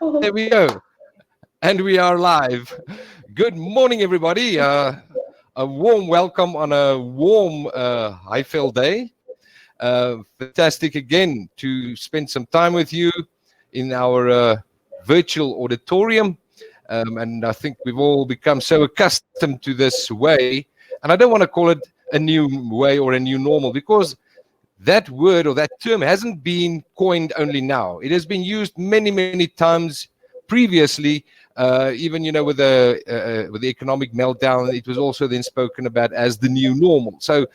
There we go. And we are live. Good morning, everybody. A warm welcome on a warm Highveld day. Fantastic again to spend some time with you in our virtual auditorium. And I think we've all become so accustomed to this way. And I don't want to call it a new way or a new normal, because that word or that term hasn't been coined only now. It has been used many, many times previously. Even with the economic meltdown, it was also then spoken about as the new normal. So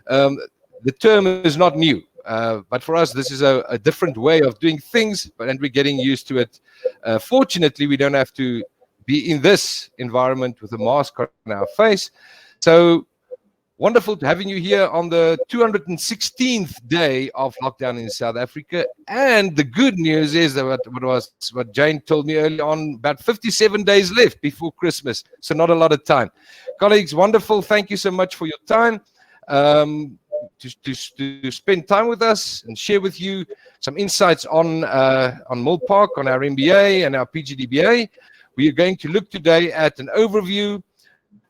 the term is not new, but for us, this is a different way of doing things, and we're getting used to it. Fortunately, we don't have to be in this environment with a mask on our face. So wonderful to having you here on the 216th day of lockdown in South Africa. And the good news is that what Jane told me earlier on, about 57 days left before Christmas. So not a lot of time. Colleagues, wonderful. Thank you so much for your time. To spend time with us and share with you some insights on Milpark, on our MBA and our PGDBA. We are going to look today at an overview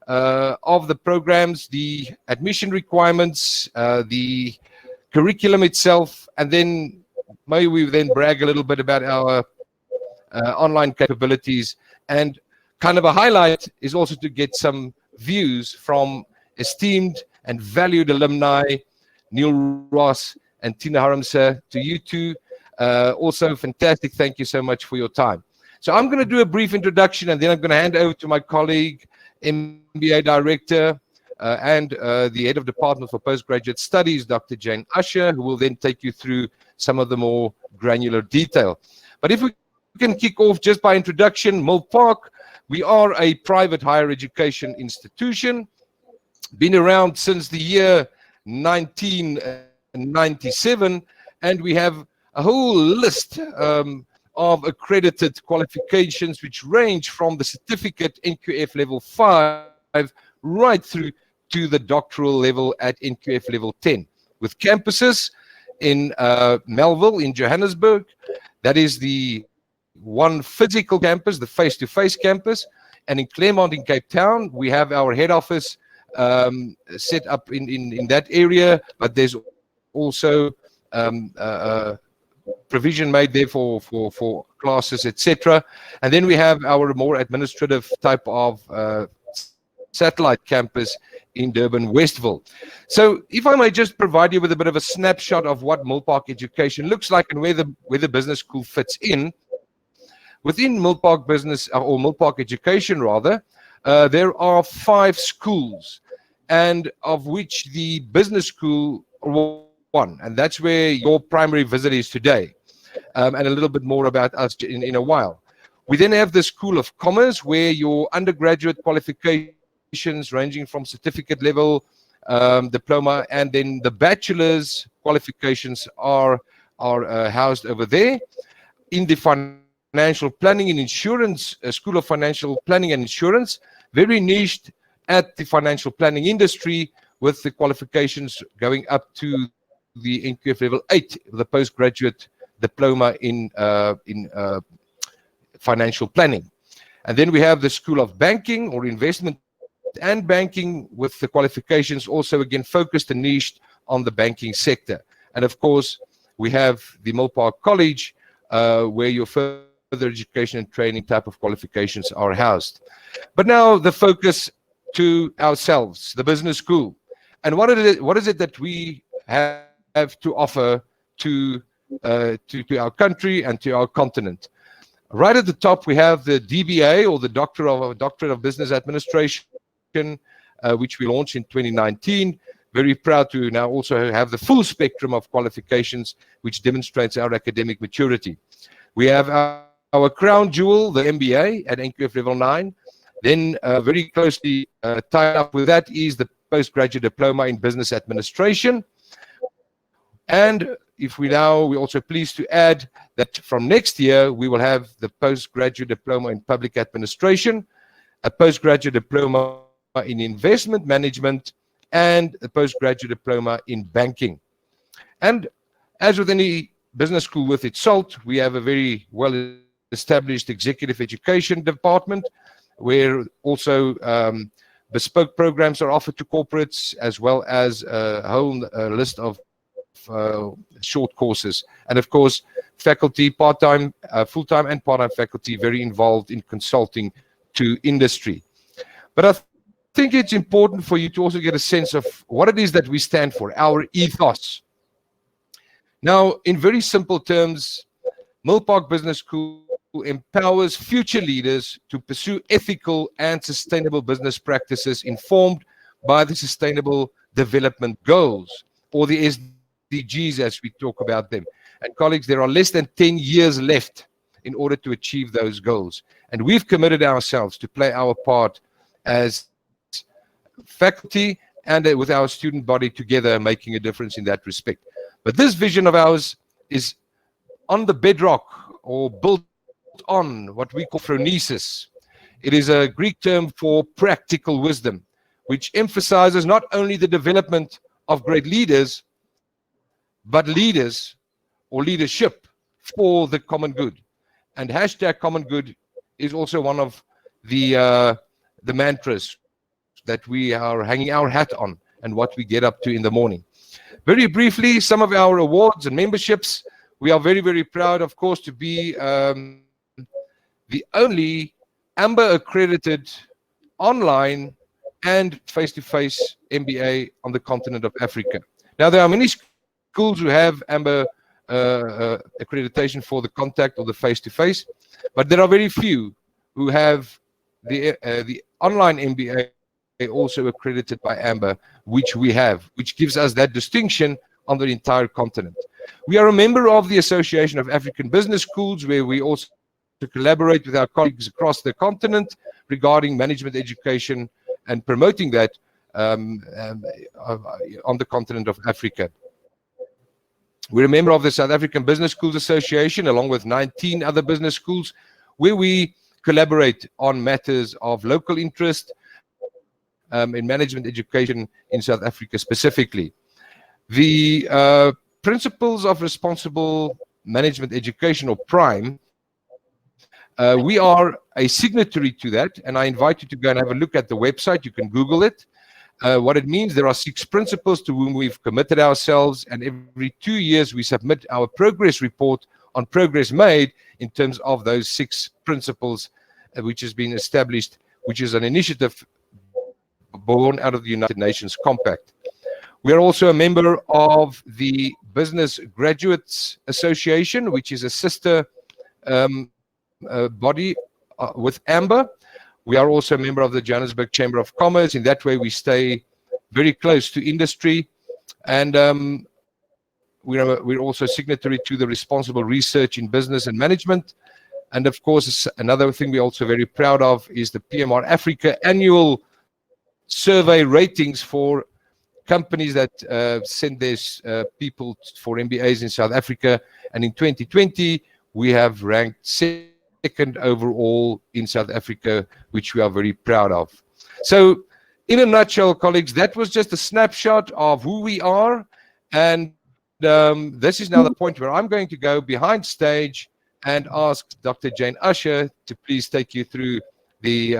of the programs, the admission requirements, the curriculum itself, and then maybe we then brag a little bit about our online capabilities. And kind of a highlight is also to get some views from esteemed and valued alumni, Neil Ross and Tina Haramsa. To you two, also fantastic. Thank you so much for your time. So I'm going to do a brief introduction, and then I'm going to hand over to my colleague, MBA Director and the Head of Department for Postgraduate Studies, Dr. Jane Usher, who will then take you through some of the more granular detail. But if we can kick off just by introduction, Milpark, we are a private higher education institution, been around since the year 1997, and we have a whole list of accredited qualifications, which range from the certificate NQF level 5 right through to the doctoral level at NQF level 10, with campuses in Melville in Johannesburg. That is the one physical campus, the face-to-face campus. And in Claremont in Cape Town, we have our head office set up in that area, but there's also provision made there for classes, etc. And then we have our more administrative type of satellite campus in Durban, Westville. So if I may just provide you with a bit of a snapshot of what Milpark Education looks like and where the business school fits in. Within Milpark Business, or Milpark Education rather, there are 5 schools, and of which the business school one, and that's where your primary visit is today, and a little bit more about us in a while. We then have the School of Commerce, where your undergraduate qualifications ranging from certificate level, diploma, and then the bachelor's qualifications are housed over there. In the Financial Planning and Insurance, School of Financial Planning and Insurance, very niched at the financial planning industry, with the qualifications going up to the NQF level 8, the postgraduate diploma in financial planning. And then we have the School of Banking or Investment and Banking, with the qualifications also again focused and niched on the banking sector. And of course, we have the Milpark College, where your further education and training type of qualifications are housed. But now the focus to ourselves, the business school. And what is it that we have to offer to our country and to our continent? Right at the top, we have the DBA, or the Doctorate of Business Administration, which we launched in 2019. Very proud to now also have the full spectrum of qualifications, which demonstrates our academic maturity. We have our crown jewel, the MBA at NQF level 9. Then very closely tied up with that is the postgraduate diploma in business administration. And we're also pleased to add that from next year, we will have the postgraduate diploma in public administration, a postgraduate diploma in investment management, and a postgraduate diploma in banking. And as with any business school with its salt, we have a very well established executive education department, where also bespoke programs are offered to corporates, as well as a whole list of short courses. And of course, faculty, part-time, full-time and part-time faculty, very involved in consulting to industry. But I think it's important for you to also get a sense of what it is that we stand for, our ethos. Now, in very simple terms, Milpark Business School empowers future leaders to pursue ethical and sustainable business practices informed by the Sustainable Development Goals, or the SDGs as we talk about them. And colleagues, there are less than 10 years left in order to achieve those goals. And we've committed ourselves to play our part as faculty and with our student body together, making a difference in that respect. But this vision of ours is on the bedrock, or built on, what we call phronesis. It is a Greek term for practical wisdom, which emphasizes not only the development of great leaders, but leaders or leadership for the common good. And hashtag common good is also one of the mantras that we are hanging our hat on and what we get up to in the morning. Very briefly, some of our awards and memberships. We are very, very proud, of course, to be the only AMBER accredited online and face-to-face MBA on the continent of Africa. Now, there are many schools who have AMBER accreditation for the contact or the face-to-face, but there are very few who have the online MBA also accredited by AMBER, which we have, which gives us that distinction on the entire continent. We are a member of the Association of African Business Schools, where we also collaborate with our colleagues across the continent regarding management education and promoting that on the continent of Africa. We're a member of the South African Business Schools Association, along with 19 other business schools, where we collaborate on matters of local interest in management education in South Africa specifically. The Principles of Responsible Management Education, or PRIME, we are a signatory to that, and I invite you to go and have a look at the website. You can Google it. What it means, there are 6 principles to whom we've committed ourselves, and every 2 years we submit our progress report on progress made in terms of those 6 principles, which has been established, which is an initiative born out of the United Nations Compact. We are also a member of the Business Graduates Association, which is a sister body with AMBER. We are also a member of the Johannesburg Chamber of Commerce. In that way, we stay very close to industry. And we're also signatory to the Responsible Research in Business and Management. And of course, another thing we're also very proud of is the PMR Africa annual survey ratings for companies that send their people for MBAs in South Africa. And in 2020, we have ranked second overall in South Africa, which we are very proud of. So in a nutshell, colleagues, that was just a snapshot of who we are. And this is now the point where I'm going to go behind stage and ask Dr. Jane Usher to please take you through the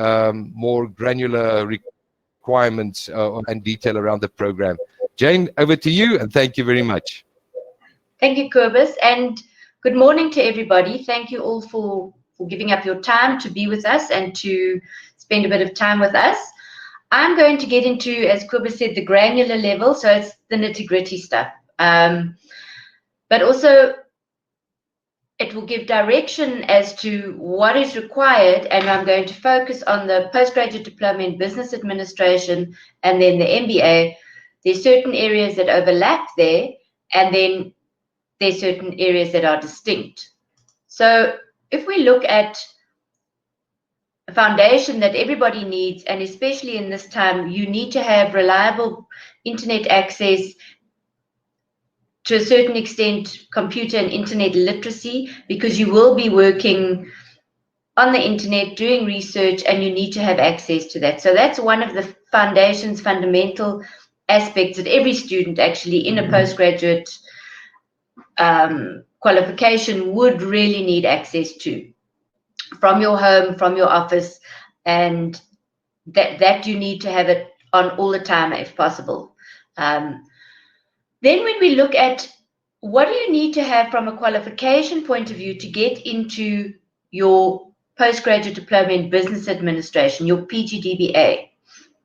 more granular requirements and detail around the program. Jane, over to you, and thank you very much. Thank you, Kobus, and good morning to everybody. Thank you all for giving up your time to be with us and to spend a bit of time with us. I'm going to get into, as Kobus said, the granular level, so it's the nitty-gritty stuff. But also, it will give direction as to what is required, and I'm going to focus on the postgraduate diploma in business administration and then the MBA. There's certain areas that overlap there, and then there's certain areas that are distinct. So if we look at a foundation that everybody needs, and especially in this time, you need to have reliable internet access, to a certain extent, computer and internet literacy, because you will be working on the internet, doing research, and you need to have access to that. So that's one of the foundations, fundamental aspects that every student actually in a postgraduate qualification would really need access to. from your home, from your office, and that you need to have it on all the time if possible. Then when we look at what do you need to have from a qualification point of view to get into your postgraduate diploma in business administration, your PGDBA,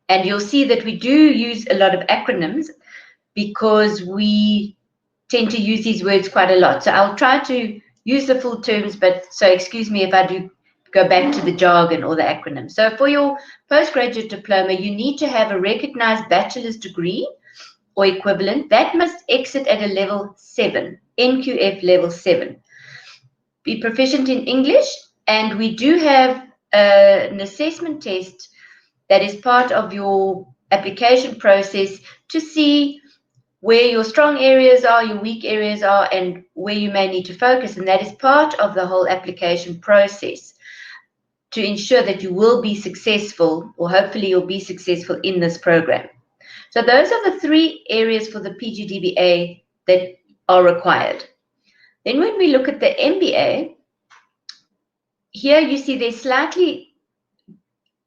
and you'll see that we do use a lot of acronyms because we tend to use these words quite a lot. So I'll try to use the full terms, but so excuse me if I do go back to the jargon or the acronyms. So for your postgraduate diploma, you need to have a recognized bachelor's degree or equivalent. That must exit at a level 7, NQF level 7. Be proficient in English, and we do have an assessment test that is part of your application process to see where your strong areas are, your weak areas are, and where you may need to focus. And that is part of the whole application process to ensure that you will be successful, or hopefully you'll be successful in this program. So those are the 3 areas for the PGDBA that are required. Then when we look at the MBA, here you see there's slightly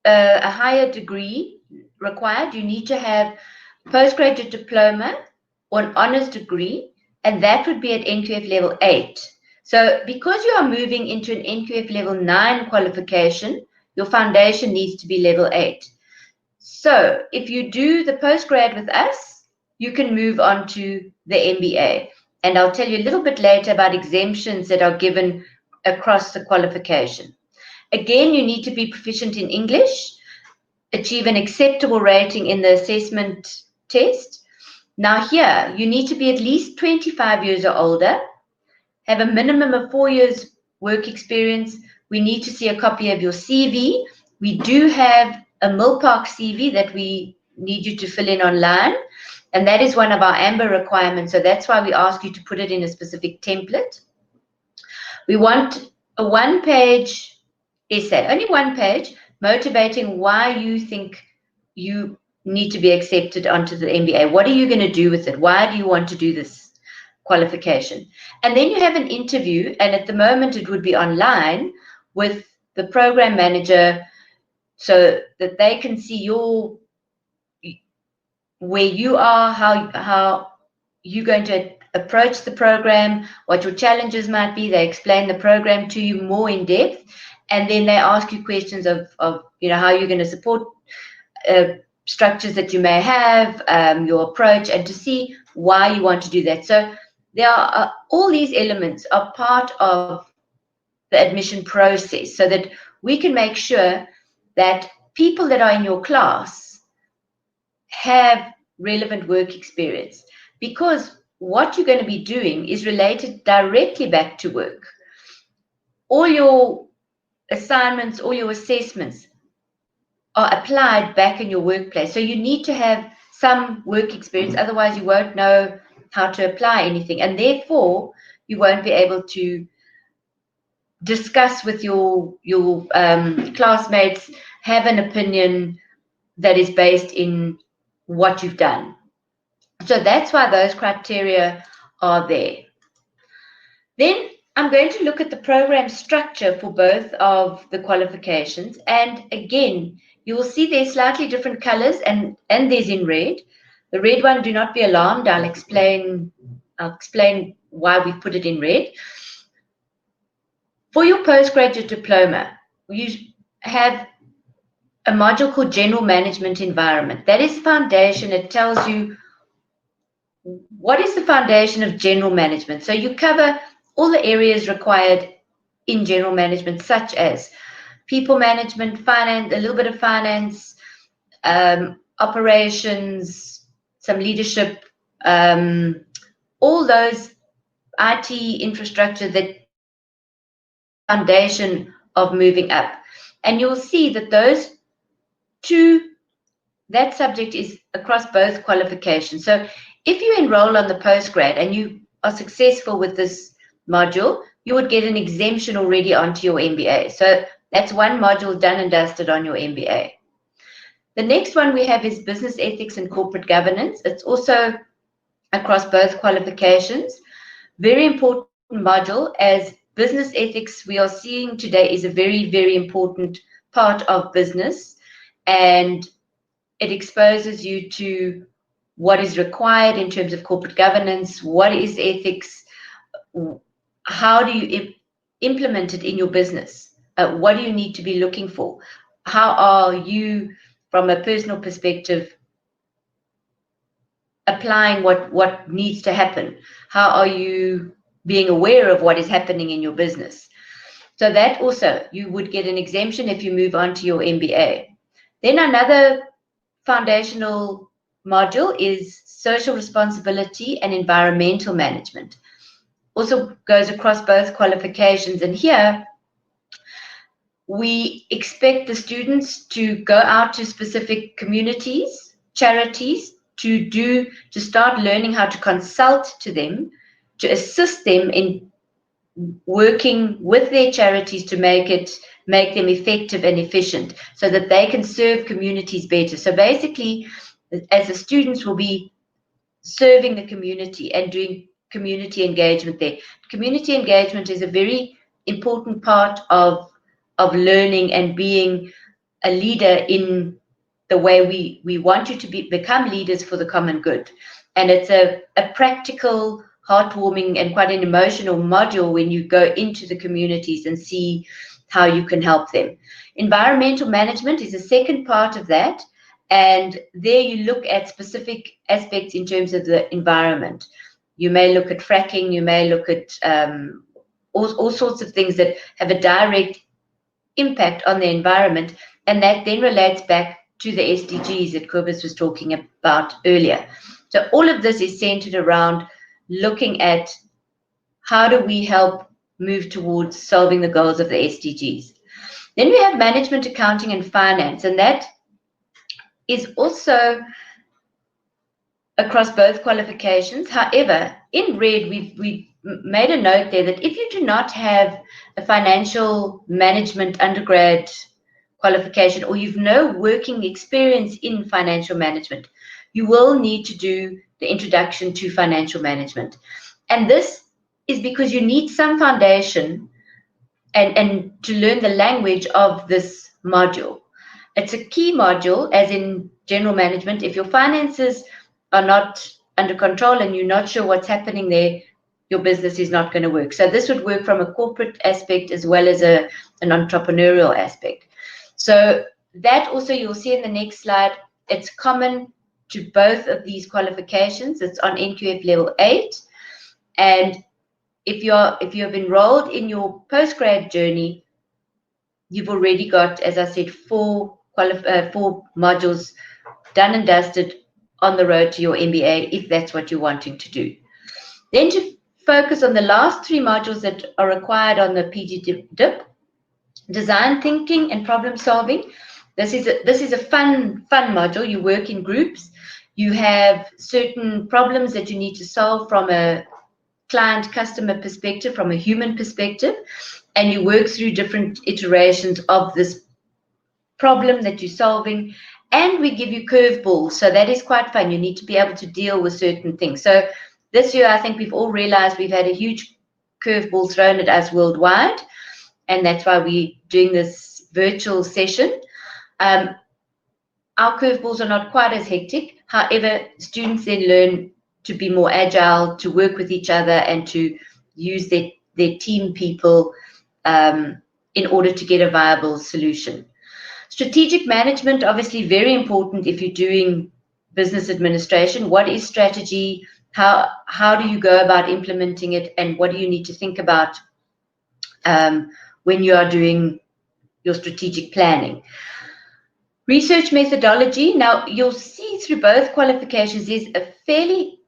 a higher degree required. You need to have postgraduate diploma or an honors degree, and that would be at NQF level 8. So because you are moving into an NQF level 9 qualification, your foundation needs to be level 8. So if you do the postgrad with us, you can move on to the MBA. And I'll tell you a little bit later about exemptions that are given across the qualification. Again, you need to be proficient in English, achieve an acceptable rating in the assessment test. Now here, you need to be at least 25 years or older, have a minimum of 4 years work experience. We need to see a copy of your CV. We do have a Milpark CV that we need you to fill in online, and that is one of our AMBER requirements, so that's why we ask you to put it in a specific template. We want a 1-page essay, only 1 page, motivating why you think you need to be accepted onto the MBA. What are you going to do with it? Why do you want to do this qualification? And then you have an interview, and at the moment it would be online with the program manager so that they can see where you are, how you're going to approach the program, what your challenges might be. They explain the program to you more in depth, and then they ask you questions of how you're going to support structures that you may have, your approach, and to see why you want to do that. So there are all these elements are part of the admission process so that we can make sure that people that are in your class have relevant work experience, because what you're going to be doing is related directly back to work. All your assignments, all your assessments are applied back in your workplace. So you need to have some work experience, otherwise you won't know how to apply anything, and therefore you won't be able to discuss with your classmates, have an opinion that is based in what you've done. So that's why those criteria are there. Then I'm going to look at the program structure for both of the qualifications. And again, you will see there's slightly different colors, and there's in red. The red one, do not be alarmed. I'll explain why we put it in red. For your postgraduate diploma, you have a module called General Management Environment. That is foundation. It tells you what is the foundation of general management. So you cover all the areas required in general management, such as people management, finance, a little bit of finance, operations, some leadership, all those IT infrastructure that foundation of moving up. And you'll see that that subject is across both qualifications. So if you enroll on the postgrad and you are successful with this module, you would get an exemption already onto your MBA. So that's one module done and dusted on your MBA. The next one we have is business ethics and corporate governance. It's also across both qualifications. Very important module, as business ethics we are seeing today is a very, very important part of business, and it exposes you to what is required in terms of corporate governance, what is ethics, how do you implement it in your business, what do you need to be looking for, how are you, from a personal perspective, applying what needs to happen, how are you being aware of what is happening in your business. So that also, you would get an exemption if you move on to your MBA. Then another foundational module is social responsibility and environmental management. Also goes across both qualifications. And here, we expect the students to go out to specific communities, charities, to start learning how to consult to them, to assist them in working with their charities to make them effective and efficient so that they can serve communities better. So basically, as the students will be serving the community and doing community engagement there. Community engagement is a very important part of learning and being a leader in the way we want you to become leaders for the common good. And it's a practical, heartwarming, and quite an emotional module when you go into the communities and see how you can help them. Environmental management is a second part of that. And there you look at specific aspects in terms of the environment. You may look at fracking, you may look at all sorts of things that have a direct impact on the environment. And that then relates back to the SDGs that Kobus was talking about earlier. So all of this is centered around looking at how do we help move towards solving the goals of the SDGs. Then we have management, accounting, and finance, and that is also across both qualifications. However, in red, we made a note there that if you do not have a financial management undergrad qualification, or you've no working experience in financial management, you will need to do the introduction to financial management. And this is because you need some foundation and to learn the language of this module. It's a key module, as in general management. If your finances are not under control and you're not sure what's happening there, your business is not going to work. So this would work from a corporate aspect as well as an entrepreneurial aspect. So that also you'll see in the next slide. It's common to both of these qualifications. It's on NQF level 8. And if you have enrolled in your postgrad journey, you've already got, as I said, four modules done and dusted on the road to your MBA, if that's what you're wanting to do. Then to focus on the last 3 modules that are required on the PG DIP, design thinking and problem solving. This is a fun module. You work in groups. You have certain problems that you need to solve from a client customer perspective, from a human perspective, and you work through different iterations of this problem that you're solving. And we give you curveballs, so that is quite fun. You need to be able to deal with certain things. So this year, I think we've all realized we've had a huge curveball thrown at us worldwide, and that's why we're doing this virtual session. Our curveballs are not quite as hectic. However, students then learn to be more agile, to work with each other, and to use their team people in order to get a viable solution. Strategic management, obviously very important if you're doing business administration. What is strategy? How do you go about implementing it? And what do you need to think about when you are doing your strategic planning? Research methodology. Now, you'll see through both qualifications there's a fairly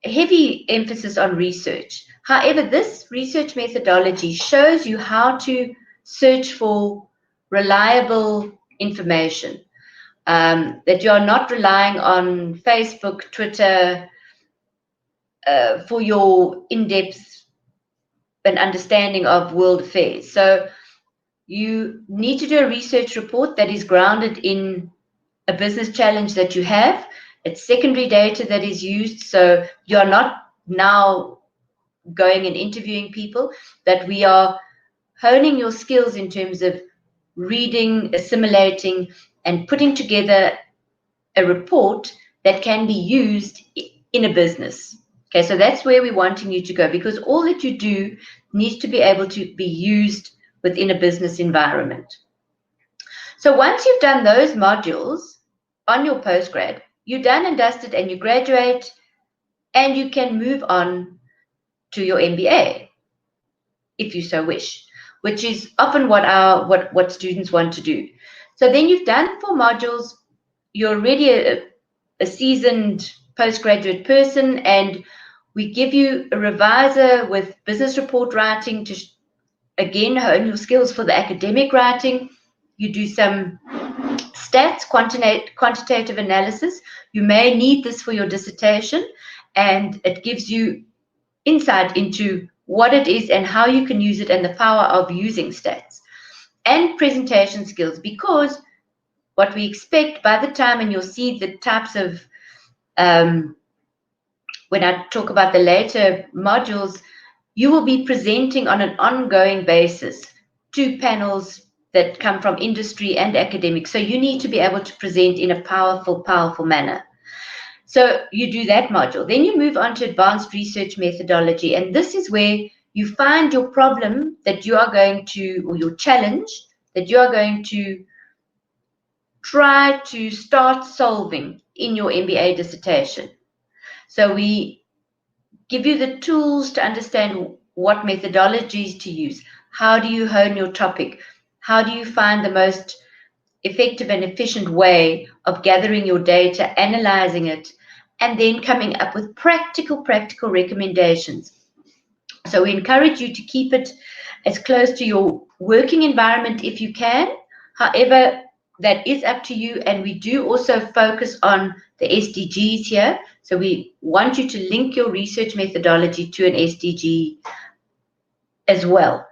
heavy emphasis on research. However, this research methodology shows you how to search for reliable information, that you are not relying on Facebook, Twitter for your in-depth and understanding of world affairs. So you need to do a research report that is grounded in a business challenge that you have. It's secondary data that is used, so you're not now going and interviewing people, that we are honing your skills in terms of reading, assimilating, and putting together a report that can be used in a business. Okay, so that's where we're wanting you to go, because all that you do needs to be able to be used within a business environment. So once you've done those modules on your postgrad, you're done and dusted and you graduate, and you can move on to your MBA if you so wish, which is often what students want to do. So then you've done 4 modules, you're already a seasoned postgraduate person, and we give you a revisor with business report writing to again hone your skills for the academic writing. You do some stats, quantitative analysis. You may need this for your dissertation, and it gives you insight into what it is and how you can use it and the power of using stats. And presentation skills, because what we expect by the time, and you'll see the types of, when I talk about the later modules, you will be presenting on an ongoing basis to panels that come from industry and academics. So you need to be able to present in a powerful manner. So you do that module. Then you move on to advanced research methodology. And this is where you find your problem that you are going to, or your challenge that you are going to try to start solving in your MBA dissertation. So we give you the tools to understand what methodologies to use. How do you hone your topic? How do you find the most effective and efficient way of gathering your data, analyzing it, and then coming up with practical recommendations. So we encourage you to keep it as close to your working environment if you can. However, that is up to you, and we do also focus on the SDGs here. So we want you to link your research methodology to an SDG as well.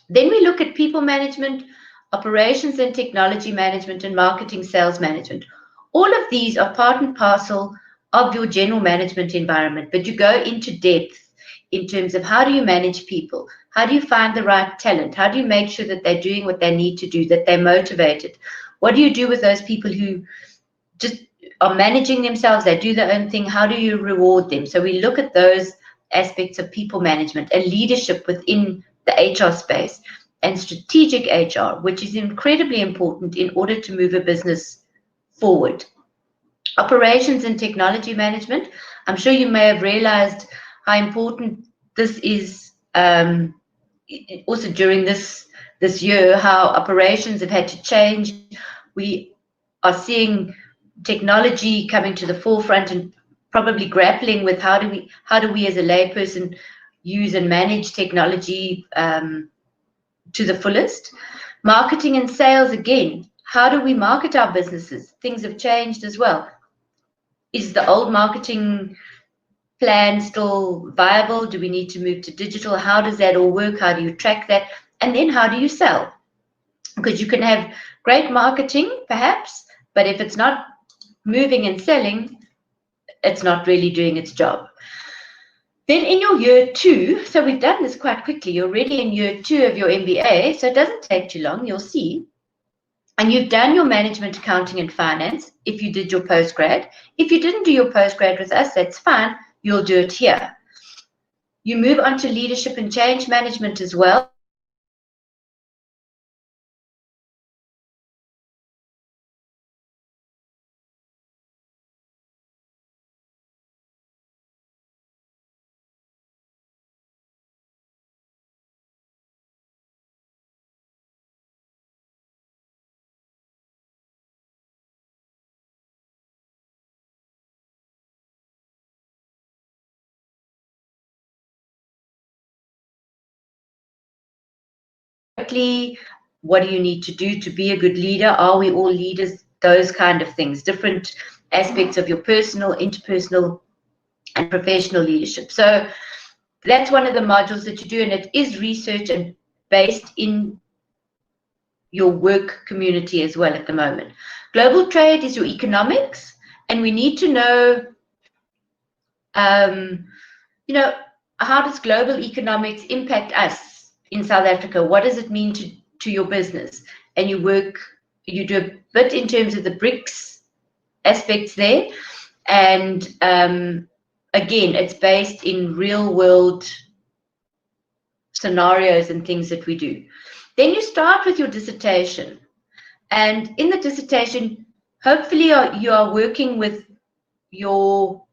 Then we look at people management, operations and technology management, and marketing sales management. All of these are part and parcel of your general management environment, but you go into depth in terms of how do you manage people? How do you find the right talent? How do you make sure that they're doing what they need to do, that they're motivated? What do you do with those people who just are managing themselves, they do their own thing? How do you reward them? So we look at those aspects of people management and leadership within the HR space, and strategic HR, which is incredibly important in order to move a business forward. Operations and technology management. I'm sure you may have realized how important this is, also during this year, how operations have had to change. We are seeing technology coming to the forefront and probably grappling with how do we as a layperson use and manage technology to the fullest. Marketing and sales, again, how do we market our businesses? Things have changed as well. Is the old marketing plan still viable? Do we need to move to digital? How does that all work? How do you track that? And then how do you sell? Because you can have great marketing, perhaps, but if it's not moving and selling, it's not really doing its job. Then in your year 2, so we've done this quite quickly, you're already in year 2 of your MBA, so it doesn't take too long, you'll see. And you've done your management, accounting, and finance if you did your postgrad. If you didn't do your postgrad with us, that's fine, you'll do it here. You move on to leadership and change management as well. What do you need to do to be a good leader? Are we all leaders? Those kind of things, different aspects of your personal, interpersonal, and professional leadership. So that's one of the modules that you do, and it is research and based in your work community as well at the moment. Global trade is your economics, and we need to know, how does global economics impact us in South Africa? What does it mean to your business? And you do a bit in terms of the BRICS aspects there. And again, it's based in real world scenarios and things that we do. Then you start with your dissertation. And in the dissertation, hopefully you are working with your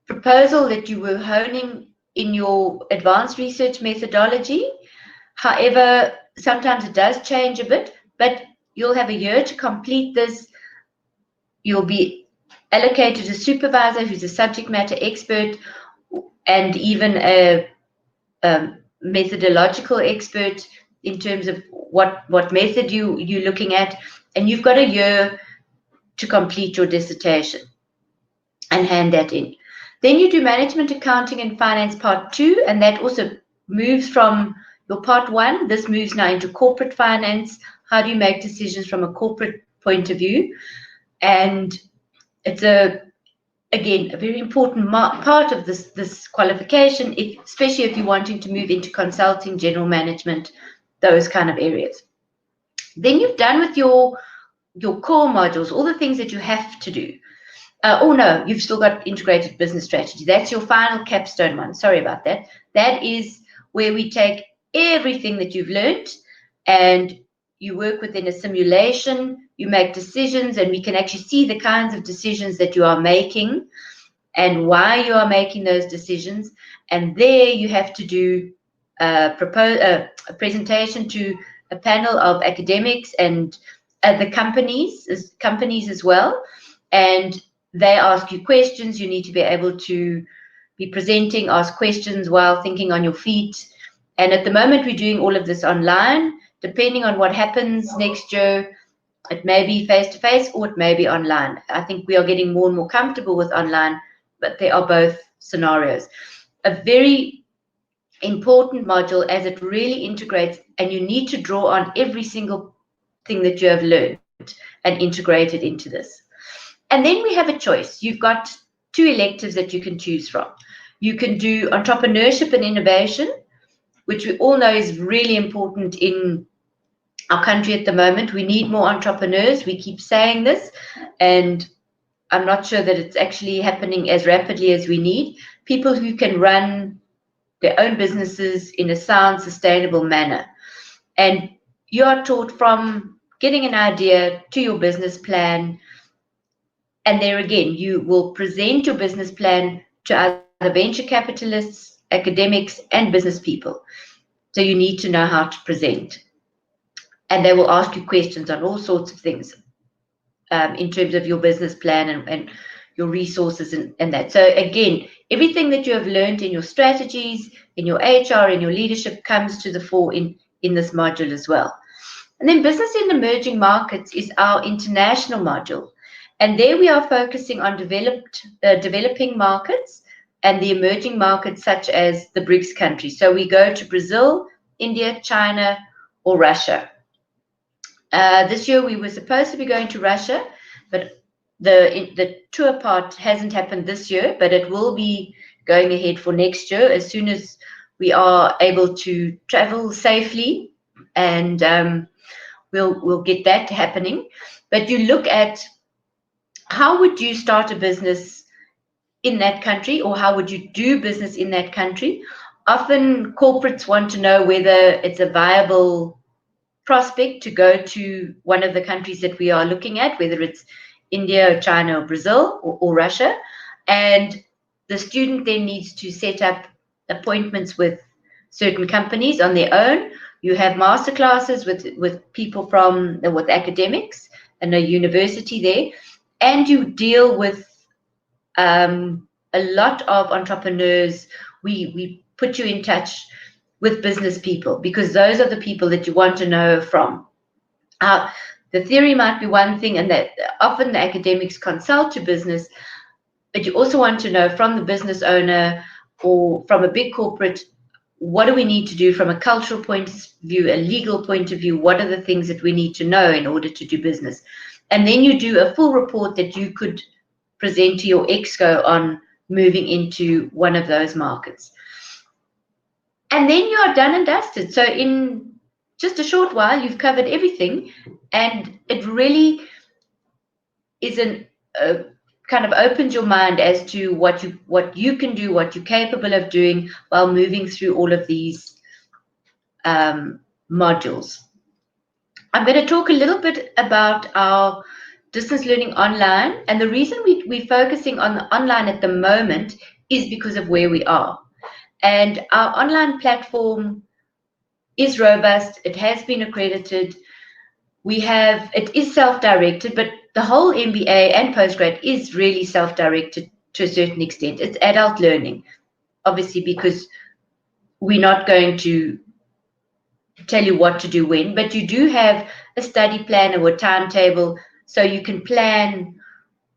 proposal that you were honing in your advanced research methodology. However, sometimes it does change a bit, but you'll have a year to complete this. You'll be allocated a supervisor who's a subject matter expert and even a methodological expert in terms of what method you're looking at, and you've got a year to complete your dissertation and hand that in. Then you do management, accounting, and finance part 2, and that also moves from your part 1. This moves now into corporate finance. How do you make decisions from a corporate point of view? And it's again a very important part of this qualification, especially if you're wanting to move into consulting, general management, those kind of areas. Then you've done with your core modules, all the things that you have to do. Oh no, you've still got integrated business strategy. That's your final capstone one. Sorry about that. That is where we take everything that you've learned and you work within a simulation, you make decisions, and we can actually see the kinds of decisions that you are making and why you are making those decisions. And there you have to do a presentation to a panel of academics and the companies as well. And they ask you questions. You need to be able to be presenting, ask questions while thinking on your feet. And at the moment, we're doing all of this online. Depending on what happens next year, it may be face-to-face or it may be online. I think we are getting more and more comfortable with online, but there are both scenarios. A very important module as it really integrates, and you need to draw on every single thing that you have learned and integrate it into this. And then we have a choice. You've got 2 electives that you can choose from. You can do entrepreneurship and innovation, which we all know is really important in our country at the moment. We need more entrepreneurs. We keep saying this, and I'm not sure that it's actually happening as rapidly as we need. People who can run their own businesses in a sound, sustainable manner. And you are taught from getting an idea to your business plan. And there again, you will present your business plan to other venture capitalists, academics, and business people. So you need to know how to present. And they will ask you questions on all sorts of things in terms of your business plan and your resources and that. So again, everything that you have learned in your strategies, in your HR, in your leadership comes to the fore in this module as well. And then business in emerging markets is our international module. And there we are focusing on developing markets and the emerging markets such as the BRICS countries. So we go to Brazil, India, China, or Russia. This year we were supposed to be going to Russia, but the tour part hasn't happened this year, but it will be going ahead for next year as soon as we are able to travel safely, and we'll get that happening. But you look at how would you start a business in that country, or how would you do business in that country? Often corporates want to know whether it's a viable prospect to go to one of the countries that we are looking at, whether it's India or China or Brazil or Russia. And the student then needs to set up appointments with certain companies on their own. You have masterclasses with people with academics and a university there. And you deal with a lot of entrepreneurs. We put you in touch with business people because those are the people that you want to know from. The theory might be one thing, and that often the academics consult to business, but you also want to know from the business owner or from a big corporate, what do we need to do from a cultural point of view, a legal point of view? What are the things that we need to know in order to do business? And then you do a full report that you could present to your exco on moving into one of those markets. And then you are done and dusted. So in just a short while, you've covered everything, and it really is kind of opens your mind as to what you can do, what you're capable of doing while moving through all of these modules. I'm going to talk a little bit about our distance learning online, and the reason we're focusing on the online at the moment is because of where we are. And our online platform is robust. It has been accredited. It is self-directed, but the whole MBA and postgrad is really self-directed to a certain extent. It's adult learning, obviously, because we're not going to tell you what to do when, but you do have a study plan or a timetable, so you can plan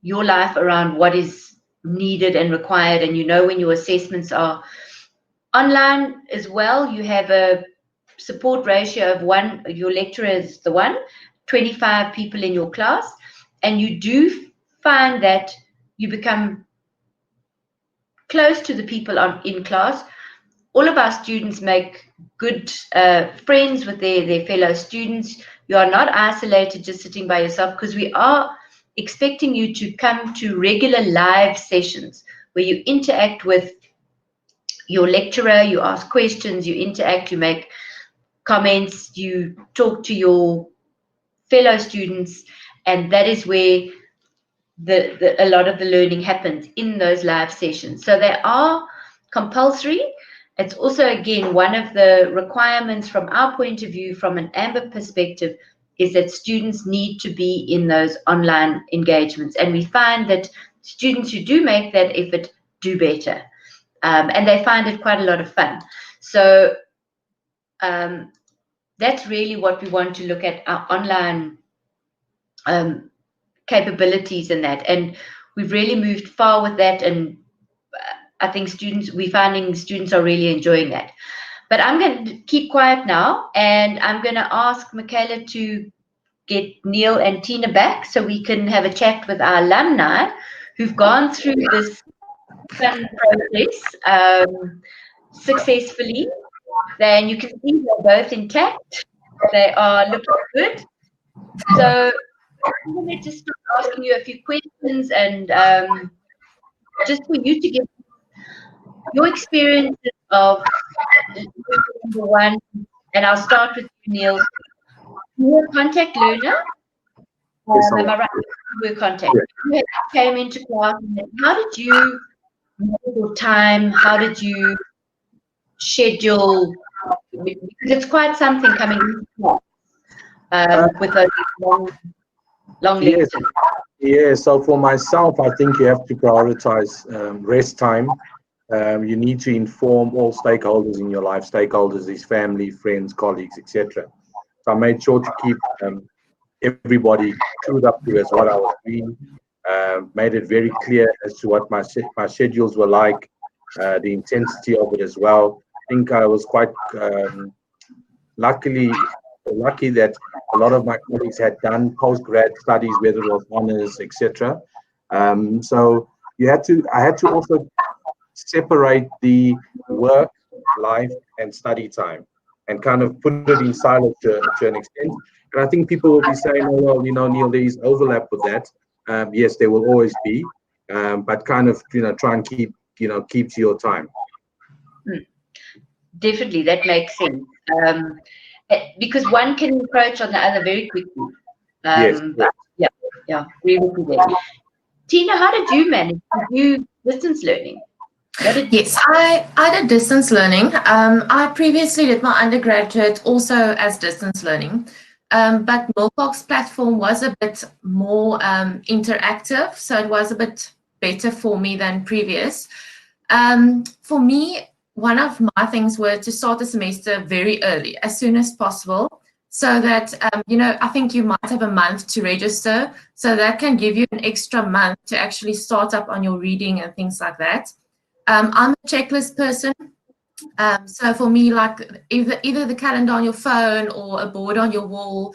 your life around what is needed and required, and you know when your assessments are. Online as well, you have a support ratio of 1, your lecturer is the 25 people in your class, and you do find that you become close to the people in class. All of our students make good friends with their fellow students. You are not isolated just sitting by yourself, because we are expecting you to come to regular live sessions where you interact with your lecturer, you ask questions, you interact, you make comments, you talk to your fellow students, and that is where a lot of the learning happens, in those live sessions. So they are compulsory. It's also, again, one of the requirements from our point of view, from an AMBER perspective, is that students need to be in those online engagements. And we find that students who do make that effort do better. And they find it quite a lot of fun. So that's really what we want to look at, our online capabilities in that. And we've really moved far with that. And I think we're finding students are really enjoying that. But I'm going to keep quiet now, and I'm going to ask Michaela to get Neil and Tina back so we can have a chat with our alumni who've gone through this fun process successfully. Then you can see they're both intact. They are looking good. So I'm going to just start asking you a few questions, and just for you to give your experiences of number one, and I'll start with you, Neil. You're a contact learner. Am I right? You were contact. You came into class. How did you manage your time? How did you schedule? Because it's quite something coming into class with those long lectures. Yeah, so for myself, I think you have to prioritize rest time. You need to inform all stakeholders in your life. Stakeholders is family, friends, colleagues, etc. So I made sure to keep everybody clued up to as what I was doing. Made it very clear as to what my schedules were like, the intensity of it as well. I think I was quite lucky that a lot of my colleagues had done post-grad studies, whether it was honors, etc. So I had to also separate the work, life, and study time, and kind of put it in silos to an extent. And I think people will be saying, "Oh, well, Neil, there is overlap with that." Yes, there will always be, but kind of, try and keep to your time. Definitely, that makes sense. Because one can approach on the other very quickly. Yes. But yeah, agree with you there. Tina, how did you manage to do distance learning? Yes, I did distance learning. I previously did my undergraduate also as distance learning, but Milpark's platform was a bit more interactive, so it was a bit better for me than previous. For me, one of my things were to start the semester very early, as soon as possible, so that, I think you might have a month to register, so that can give you an extra month to actually start up on your reading and things like that. I'm a checklist person, so for me, like either the calendar on your phone or a board on your wall,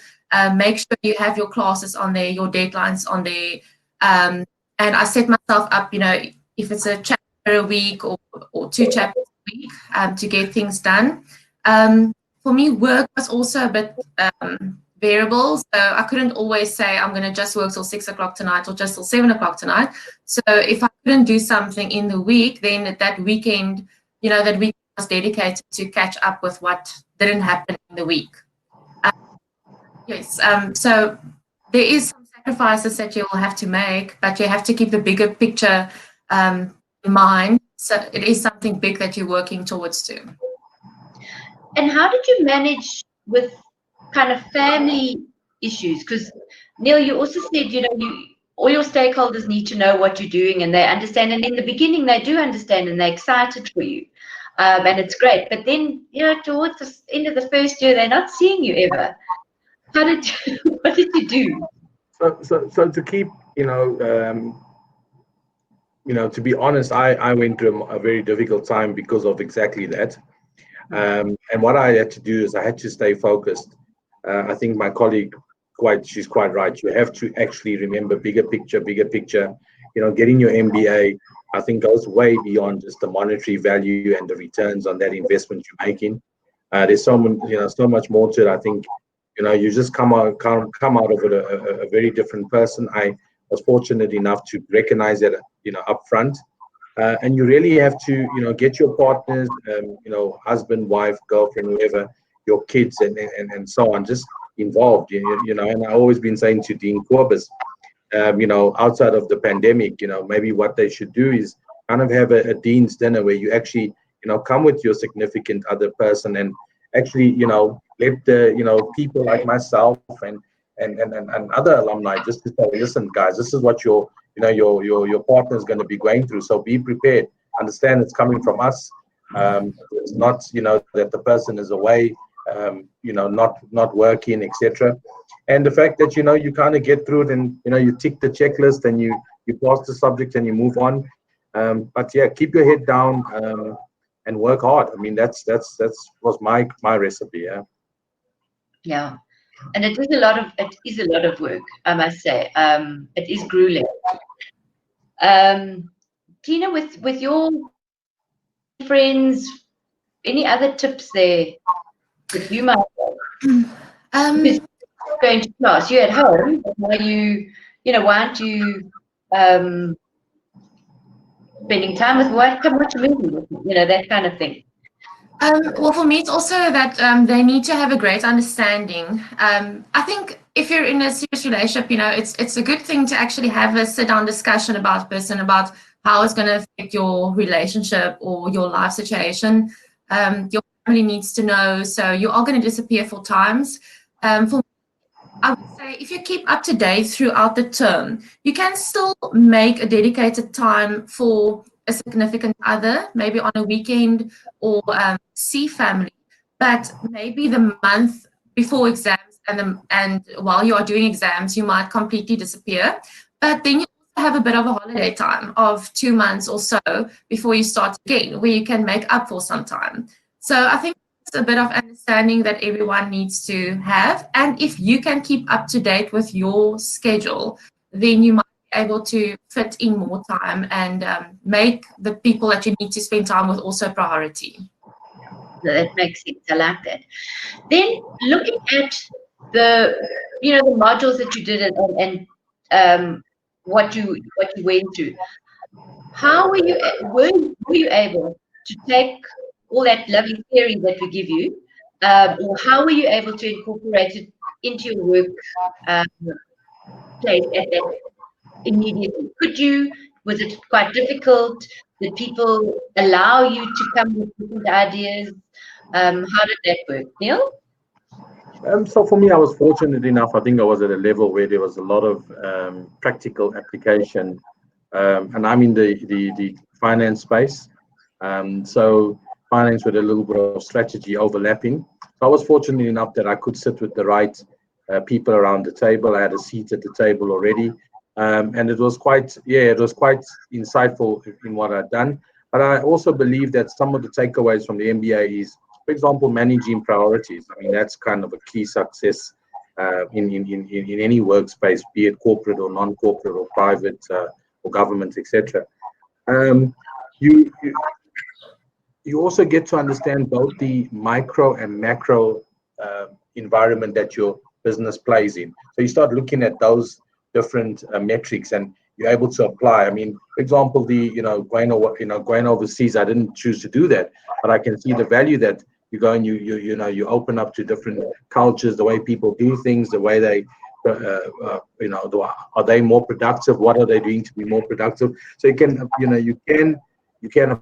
make sure you have your classes on there, your deadlines on there, and and I set myself up, if it's a chapter a week or 2 chapters a week, to get things done. For me, work was also a bit variable, so I couldn't always say I'm going to just work till 6 o'clock tonight or just till 7 o'clock tonight. So if I couldn't do something in the week, then that weekend, that week was dedicated to catch up with what didn't happen in the week. Yes, so there is some sacrifices that you will have to make, but you have to keep the bigger picture in mind. So it is something big that you're working towards too. And how did you manage with kind of family issues? Because Neil, you also said, all your stakeholders need to know what you're doing and they understand. And in the beginning, they do understand and they're excited for you. And it's great. But then, towards the end of the first year, they're not seeing you ever. What did you do? So to keep, to be honest, I went through a very difficult time because of exactly that. And what I had to do is I had to stay focused. I think my colleague, she's quite right. You have to actually remember bigger picture. Getting your MBA, I think, goes way beyond just the monetary value and the returns on that investment you're making. There's so much more to it. I think, you just come out of it a very different person. I was fortunate enough to recognize that, up front. And you really have to, get your partners, husband, wife, girlfriend, whoever, your kids, and so on, just involved. And I've always been saying to Dean Corbis, outside of the pandemic, maybe what they should do is kind of have a Dean's dinner where you actually, come with your significant other person and actually, let the, people like myself and other alumni just to say, listen, guys, this is what your partner is going to be going through. So be prepared. Understand it's coming from us. It's not, that the person is away, not working, etc. And the fact that, you kind of get through it and, you tick the checklist and you pass the subject and you move on. But yeah, keep your head down and work hard. I mean, that's was my recipe. Yeah. Yeah. And it is a lot of work, I must say. It is grueling. Tina, with your friends, any other tips there that you might have? Because going to class, you're at home, but why aren't you spending time with what? Come watch a movie, that kind of thing. Well, for me, it's also that they need to have a great understanding. I think if you're in a serious relationship, it's a good thing to actually have a sit-down discussion about how it's going to affect your relationship or your life situation. Your family needs to know, so you are going to disappear for times. For me, I would say if you keep up to date throughout the term, you can still make a dedicated time for a significant other, maybe on a weekend or see family, but maybe the month before exams and while you are doing exams, you might completely disappear. But then you also have a bit of a holiday time of 2 months or so before you start again, where you can make up for some time. So I think it's a bit of understanding that everyone needs to have. And if you can keep up to date with your schedule, then you might able to fit in more time and make the people that you need to spend time with also priority. That makes sense. I like that. Then looking at the modules that you did and what you went through, how were you able to take all that lovely theory that we give you, or how were you able to incorporate it into your work place at that immediately? Was it quite difficult? Did people allow you to come with different ideas? How did that work, Neil? So for me, I was fortunate enough. I think I was at a level where there was a lot of practical application, and I'm in the finance space. So finance with a little bit of strategy overlapping. So I was fortunate enough that I could sit with the right people around the table. I had a seat at the table already. And it was quite insightful in what I'd done. But I also believe that some of the takeaways from the MBA is, for example, managing priorities. I mean, that's kind of a key success in any workspace, be it corporate or non-corporate or private or government, etc. You you also get to understand both the micro and macro environment that your business plays in. So you start looking at those different metrics, and you're able to apply. I mean, for example, going overseas, I didn't choose to do that, but I can see the value that you go and you open up to different cultures, the way people do things, the way they are they more productive? What are they doing to be more productive? So you can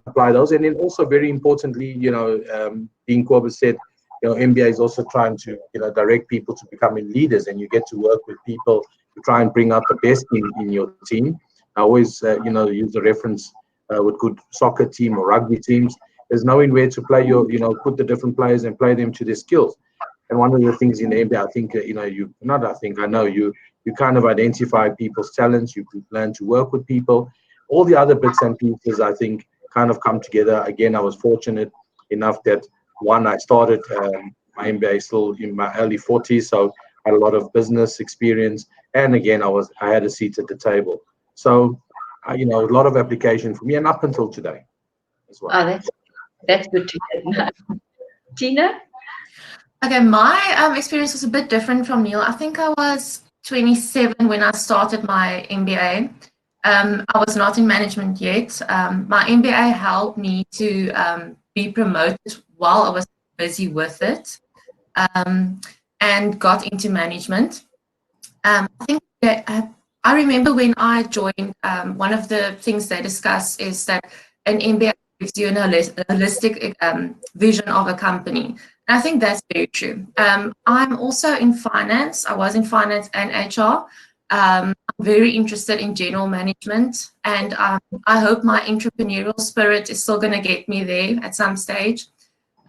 apply those. And then also very importantly, Dean Corbett said, MBA is also trying to direct people to becoming leaders, and you get to work with people to try and bring out the best in your team. I always use the reference with good soccer team or rugby teams. There's knowing where to play put the different players and play them to their skills. And one of the things in the MBA, I think I know you kind of identify people's talents. You learn to work with people. All the other bits and pieces, I think, kind of come together. Again, I was fortunate enough that I started my MBA still in my early 40s, so I had a lot of business experience, and again, I had a seat at the table. So, a lot of application for me, and up until today as well. Oh, that's good to hear. Tina? Okay, my experience was a bit different from Neil. I think I was 27 when I started my MBA. I was not in management yet. My MBA helped me to be promoted while I was busy with it, and got into management. I think that I remember when I joined, one of the things they discuss is that an MBA gives you a holistic vision of a company. And I think that's very true. I'm also in finance. I was in finance and HR. I'm very interested in general management, and I hope my entrepreneurial spirit is still going to get me there at some stage.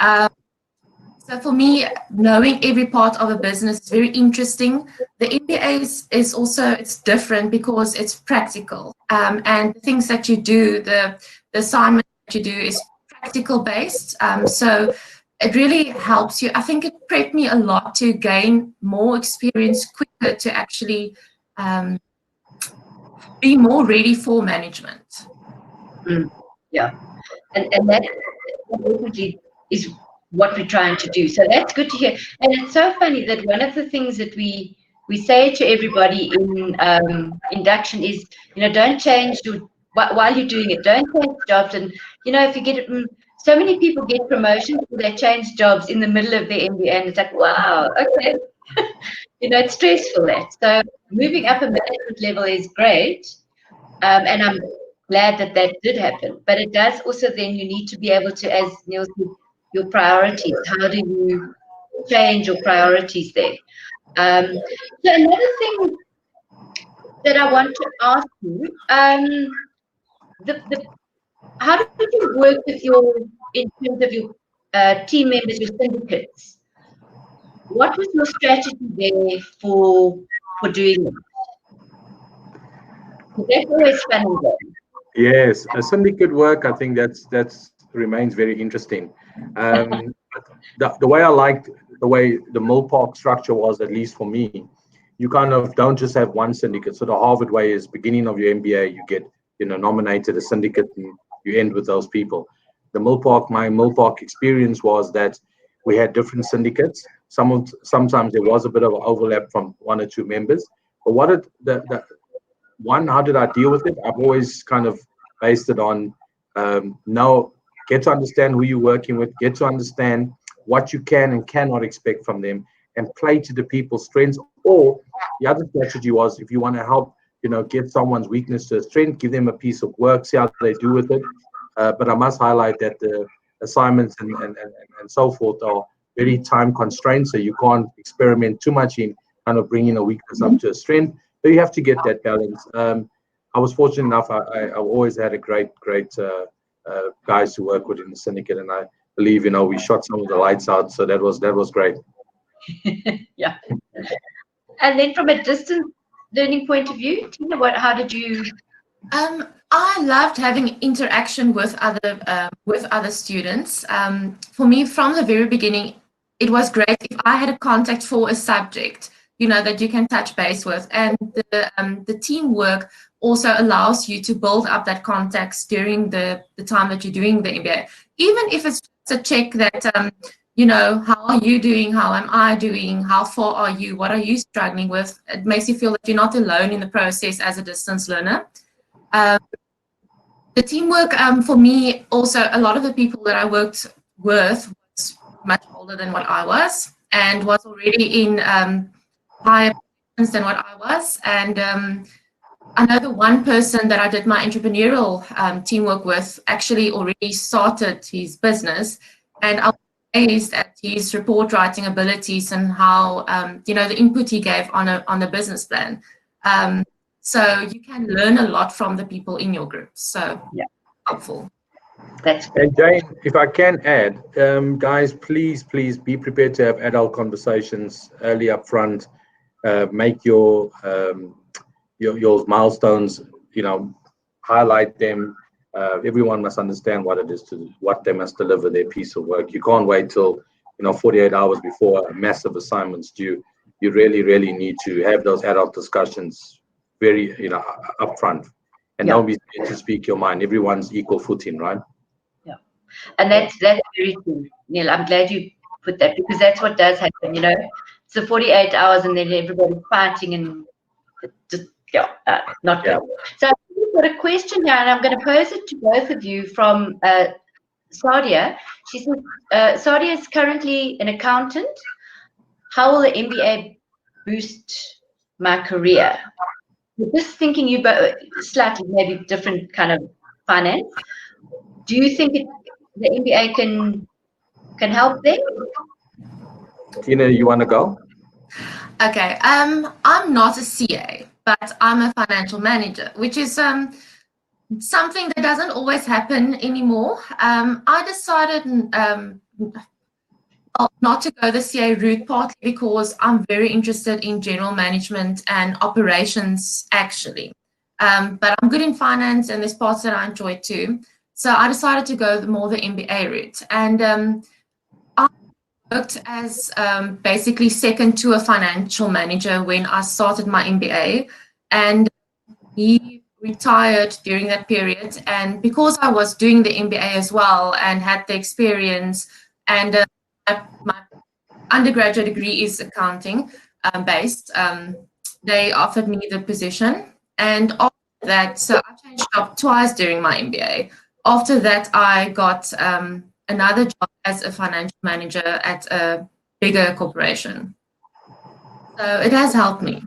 So for me, knowing every part of a business is very interesting. The MBA is also, it's different because it's practical, and the things that you do, the assignment that you do is practical based. So it really helps you. I think it prepped me a lot to gain more experience quicker to actually be more ready for management. Yeah, and that definitely is what we're trying to do. So that's good to hear. And it's so funny that one of the things that we say to everybody in induction is, don't change while you're doing it. Don't change jobs. And if you get so many people get promotions, so they change jobs in the middle of their MBA, and it's like, wow, okay. It's stressful, that. So moving up a management level is great, and I'm glad that did happen. But it does also then you need to be able to, as Neil said, your priorities. How do you change your priorities there? So another thing that I want to ask you, how did you work with in terms of your team members, your syndicates? What was your strategy there for doing that? That's always fun and good. Yes, a syndicate work, I think that's remains very interesting. The way I liked the way the Milpark structure was, at least for me, you kind of don't just have one syndicate. So the Harvard way is beginning of your MBA, you get nominated a syndicate and you end with those people. My Milpark experience was that we had different syndicates. Sometimes there was a bit of an overlap from one or two members. But how did I deal with it? I've always kind of based it on get to understand who you're working with, get to understand what you can and cannot expect from them, and play to the people's strengths. Or the other strategy was, if you want to help, get someone's weakness to a strength, give them a piece of work, see how they do with it. But I must highlight that the assignments and so forth are very time constrained, so you can't experiment too much in kind of bringing a weakness up to a strength. So you have to get that balance. I was fortunate enough. I've always had a great guys to work with in the syndicate, and I believe we shot some of the lights out. So that was great. Yeah. And then from a distance learning point of view, Tina, how did you? I loved having interaction with other students. For me, from the very beginning, it was great if I had a contact for a subject, that you can touch base with, and the teamwork also allows you to build up that context during the time that you're doing the MBA. Even if it's just a check that, you know, how are you doing? How am I doing? How far are you? What are you struggling with? It makes you feel that you're not alone in the process as a distance learner. The teamwork, for me, also, a lot of the people that I worked with was much older than what I was and was already in higher positions than what I was. And I know the one person that I did my entrepreneurial teamwork with actually already started his business, and I was amazed at his report writing abilities and how you know, the input he gave on a business plan. So you can learn a lot from the people in your group. So yeah, helpful. That's And Jane, if I can add, guys, please be prepared to have adult conversations early up front. Make your milestones, you know, highlight them. Everyone must understand what it is what they must deliver their piece of work. You can't wait till 48 hours before a massive assignment's due. You really need to have those adult discussions very upfront, and don't be scared to speak your mind. Everyone's equal footing, right? Yeah, and that's very true, Neil. I'm glad you put that, because that's what does happen. You know, it's the 48 hours, and then everybody's fighting and just not good. So we've got a question here, and I'm going to pose it to both of you from Sadia. She says, Sadia is currently an accountant. How will the MBA boost my career? Just thinking you both slightly maybe different kind of finance. Do you think the MBA can help there? Tina, you want to go? Okay. I'm not a CA, but I'm a financial manager, which is something that doesn't always happen anymore. I decided not to go the CA route, partly because I'm very interested in general management and operations, actually. But I'm good in finance, and there's parts that I enjoy too. So I decided to go more the MBA route. And I worked as basically second to a financial manager when I started my MBA. And he retired during that period. And because I was doing the MBA as well and had the experience, and my undergraduate degree is accounting based, they offered me the position. And after that, so I changed job twice during my MBA. After that, I got another job as a financial manager at a bigger corporation. So it has helped me.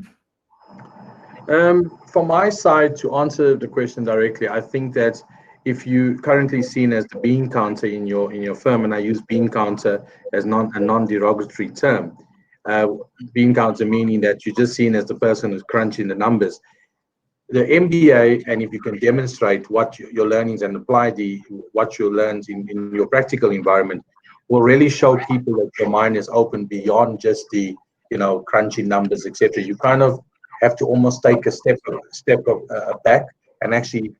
From my side, to answer the question directly, I think that if you currently seen as the bean counter in your firm, and I use bean counter as a non-derogatory term, bean counter meaning that you're just seen as the person who's crunching the numbers. The MBA, and if you can demonstrate what your learnings and apply what you learned in your practical environment, will really show people that your mind is open beyond just the crunching numbers, etc. You kind of have to almost take a step back and actually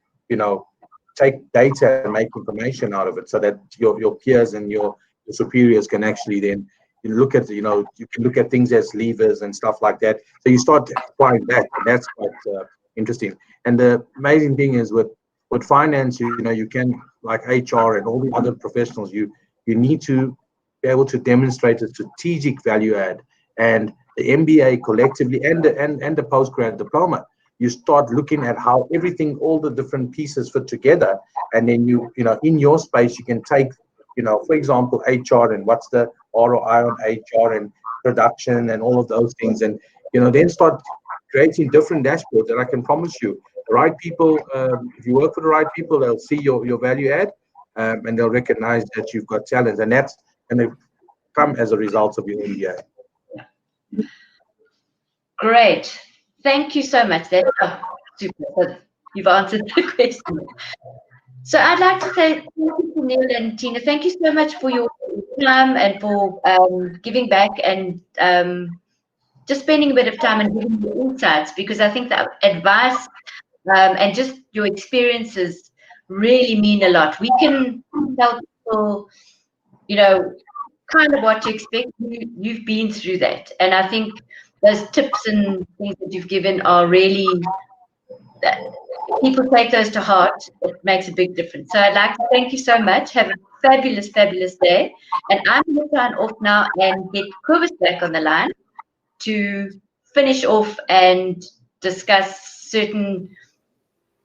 take data and make information out of it, so that your peers and your superiors can actually then look at you can look at things as levers and stuff like that. So you start applying that, and that's quite interesting. And the amazing thing is with finance, you can, like HR and all the other professionals, you need to be able to demonstrate a strategic value add. And the MBA collectively and the postgrad diploma, you start looking at how everything, all the different pieces fit together, and then in your space you can take for example HR, and what's the ROI on HR and production and all of those things, and then start creating different dashboards. And I can promise you, the right people, if you work for the right people, they'll see your value add, and they'll recognize that you've got talent, and that's going to come as a result of your MBA. Great. Thank you so much. That's super. You've answered the question. So I'd like to say thank you to Neil and Tina. Thank you so much for your time and for giving back and just spending a bit of time and giving your insights, because I think that advice and just your experiences really mean a lot. We can tell people, kind of what to expect. You've been through that. And I think those tips and things that you've given are really people take those to heart, it makes a big difference. So I'd like to thank you so much. Have a fabulous, fabulous day. And I'm going to sign off now and get Kobus back on the line to finish off and discuss certain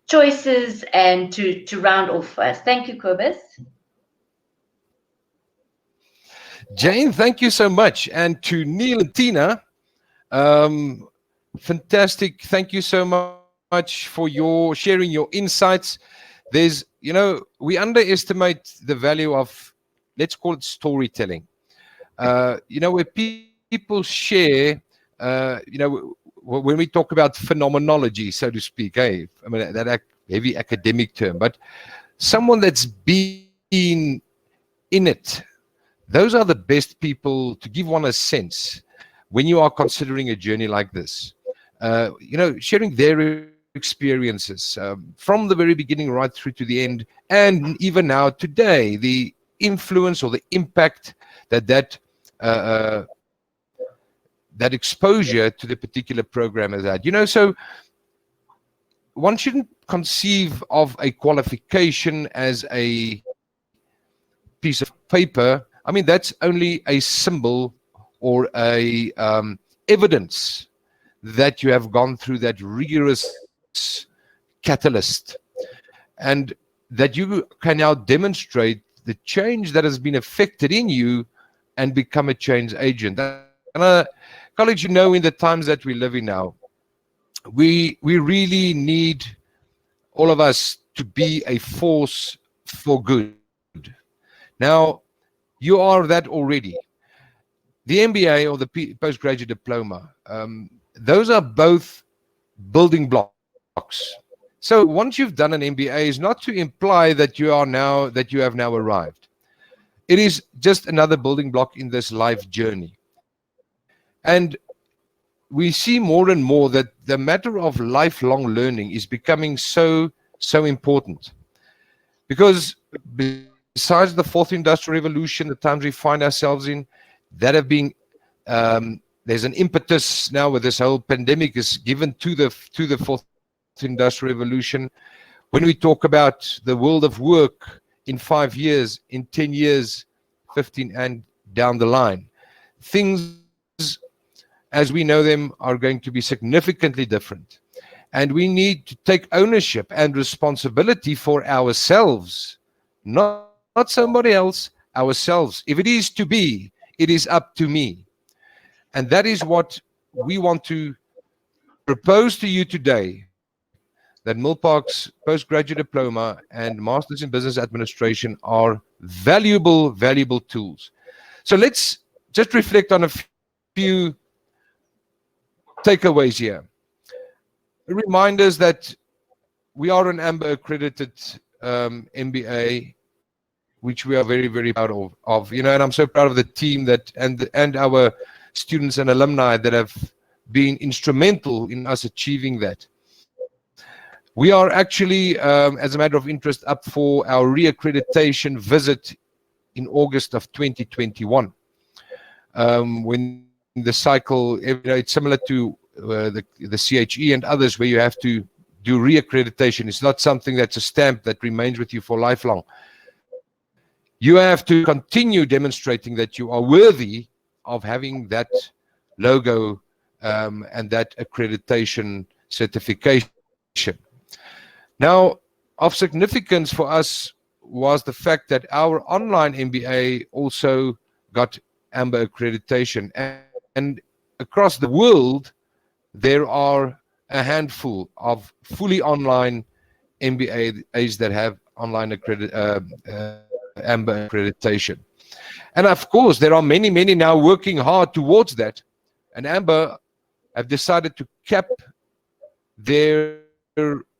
choices and to round off for us. Thank you, Kobus. Jane, thank you so much. And to Neil and Tina, fantastic. Thank you so much for your sharing your insights. There's, you know, we underestimate the value of, let's call it storytelling. You know, where people share, you know, when we talk about phenomenology, so to speak, hey, I mean, that heavy academic term, but someone that's been in it, those are the best people to give one a sense when you are considering a journey like this. You know, sharing their experiences from the very beginning right through to the end, and even now today, the influence or the impact that exposure to the particular program has had. You know, so one shouldn't conceive of a qualification as a piece of paper. I mean, that's only a symbol or a evidence that you have gone through that rigorous catalyst, and that you can now demonstrate the change that has been affected in you and become a change agent. And colleagues, you know, in the times that we live in now, we really need all of us to be a force for good. Now, you are that already. The MBA or the postgraduate diploma, those are both building blocks. So once you've done an MBA, is not to imply that you have now arrived. It is just another building block in this life journey. And we see more and more that the matter of lifelong learning is becoming so important, because besides the fourth industrial revolution, the times we find ourselves in, that have been there's an impetus now with this whole pandemic is given to the fourth industrial revolution. When we talk about the world of work in 5 years, in 10 years, 15 and down the line, things as we know them are going to be significantly different. And we need to take ownership and responsibility for ourselves, not somebody else, ourselves. If it is to be, it is up to me. And that is what we want to propose to you today, that Milpark's postgraduate diploma and Masters in Business Administration are valuable tools. So let's just reflect on a few takeaways here. Reminders that we are an AMBER accredited MBA, which we are very proud of. You know, and I'm so proud of the team that and our students and alumni that have been instrumental in us achieving that. We are actually, as a matter of interest, up for our reaccreditation visit in August of 2021. When the cycle, you know, it's similar to the CHE and others, where you have to do reaccreditation. It's not something that's a stamp that remains with you for lifelong. You have to continue demonstrating that you are worthy of having that logo and that accreditation certification. Now, of significance for us was the fact that our online MBA also got AMBER accreditation, and across the world there are a handful of fully online MBAs that have online AMBER accreditation. And of course, there are many now working hard towards that. And AMBER have decided to cap their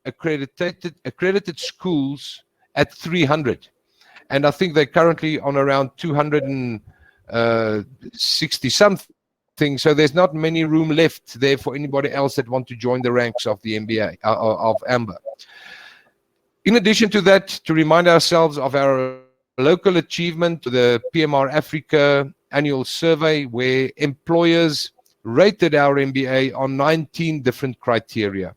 accredited schools at 300. And I think they're currently on around 260 something. So there's not many room left there for anybody else that want to join the ranks of the MBA, of AMBER. In addition to that, to remind ourselves of our local achievement, the PMR Africa annual survey, where employers rated our MBA on 19 different criteria.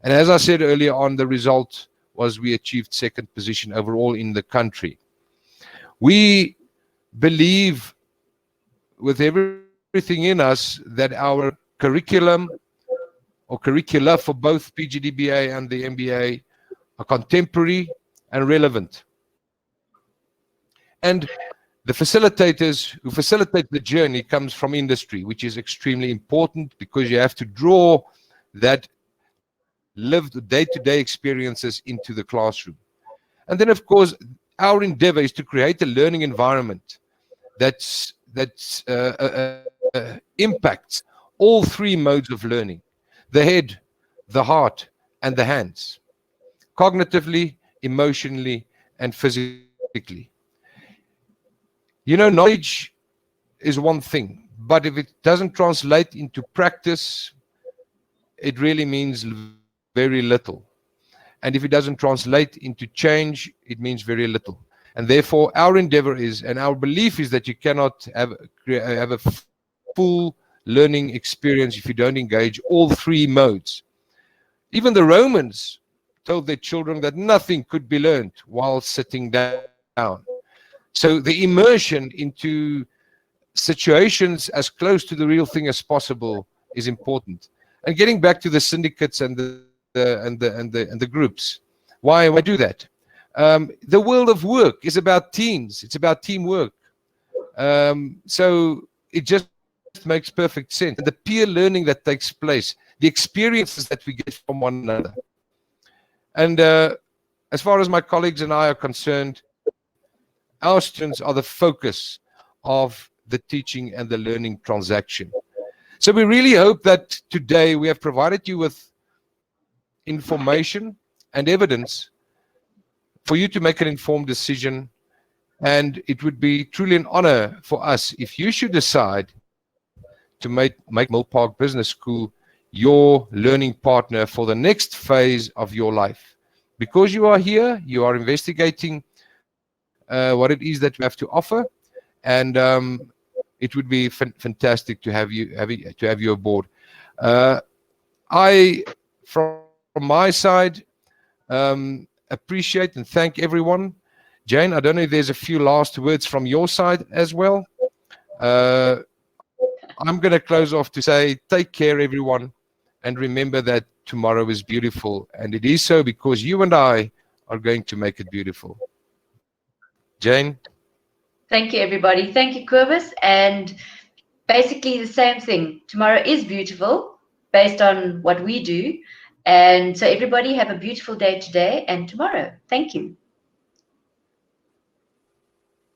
And as I said earlier on, the result was we achieved second position overall in the country. We believe with everything in us that our curriculum or curricula for both PGDBA and the MBA are contemporary and relevant. And the facilitators who facilitate the journey comes from industry, which is extremely important because you have to draw that lived day-to-day experiences into the classroom. And then, of course, our endeavor is to create a learning environment that impacts all three modes of learning: the head, the heart, and the hands, cognitively, emotionally, and physically. You know, knowledge is one thing, but if it doesn't translate into practice, it really means very little. And if it doesn't translate into change, it means very little. And therefore, our endeavor is, and our belief is, that you cannot have a full learning experience if you don't engage all three modes. Even the Romans told their children that nothing could be learned while sitting down. So the immersion into situations as close to the real thing as possible is important. And getting back to the syndicates and the groups, why do that? The world of work is about teams. It's about teamwork. So it just makes perfect sense. And the peer learning that takes place, the experiences that we get from one another. And as far as my colleagues and I are concerned, our students are the focus of the teaching and the learning transaction. So we really hope that today we have provided you with information and evidence for you to make an informed decision. And it would be truly an honor for us if you should decide to make Milpark Business School your learning partner for the next phase of your life. Because you are here, you are investigating what it is that we have to offer, and it would be fantastic to have you aboard. I, from my side, appreciate and thank everyone. Jane, I don't know if there's a few last words from your side as well. I'm going to close off to say, take care, everyone, and remember that tomorrow is beautiful, and it is so because you and I are going to make it beautiful. Jane? Thank you, everybody. Thank you, Kobus. And basically the same thing. Tomorrow is beautiful based on what we do. And so everybody have a beautiful day today and tomorrow. Thank you.